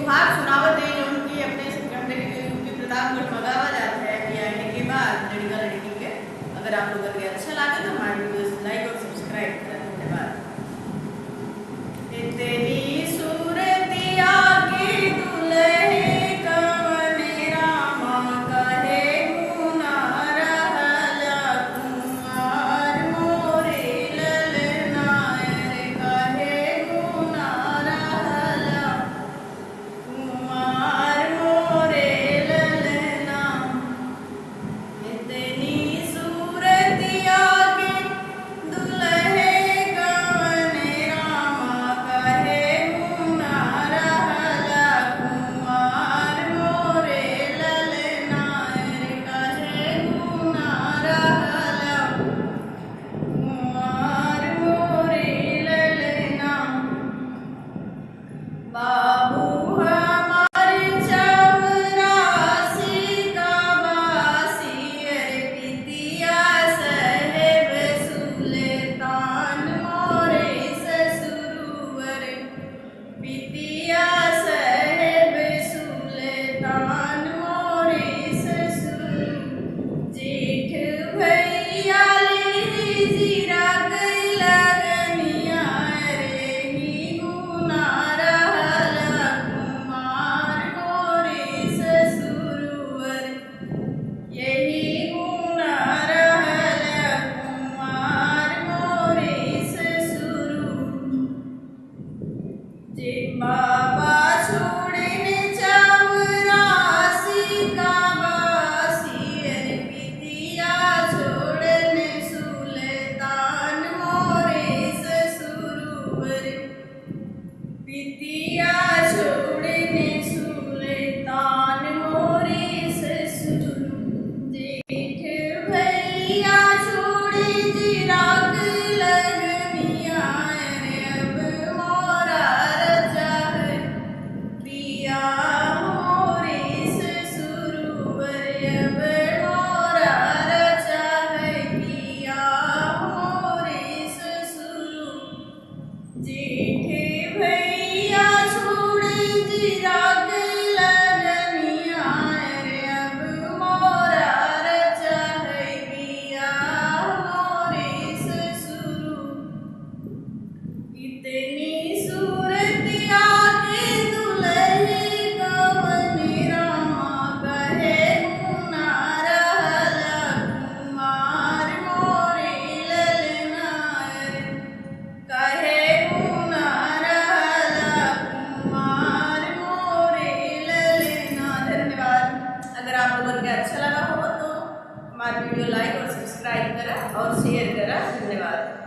सुहाग सुनावत है जो उनकी अपने यूपी प्रतापगढ़ मगावा जाता है कि आने के बाद लड़का लड़की के। अगर आप लोगों को अच्छा लगे तो हमारे वीडियो लाइक और सब्सक्राइब करें। धन्यवाद। इतनी सूरतिया की दुल्हे कवन रामा कहे गुना रहला कुंवार मोरे ललना रे कहे गुना रहला कुंवार मोरे ललना। इतनी सूरतिया के दुल्हे कवन रामा कहे गुना रहला कुंवार मोरे ललना रे कहे गुना रहला कुंवार मोरे ललना। बाबू हमार चपरासी का बासी अरे पितिया साहेब सुल्तान मोरे ससुरुवर। पितिया साहेब सुल्तान मोरे ससुर। जेठ भैया ले जीरा लगनिया रे ही गुना रहला कुंवार मोरे ससुरुवर। यही गुना रहला कुंवार मोरे ससुरु। जे बाबा छोड़ने चपरासी का बासी अरे पितिया छोड़ने सुल्तान मोरे ससुरुवर। पितिया छोड़ने सुल्तान मोरे ससुर। जेठ भैया छोड़े चिराग लगनिया रे अब मोरा रजा है पिया मोरे ससुरुवर। अब मोरा रजा है पिया मोरे ससुर। जेठ भैया छोड़े चिराग लगनिया रे अब मोरा रजा है पिया मोरे ससुर। इतनी सूरतिया के दुल्हे कवन रामा कहे गुना रहला कुंवार मोरे ललना रे कहे गुना रहला कुंवार मोरे ललना। धन्यवाद। अगर आप लोगों को अच्छा लगा हो तो हमारे वीडियो लाइक और सब्सक्राइब करें और शेयर करें। धन्यवाद।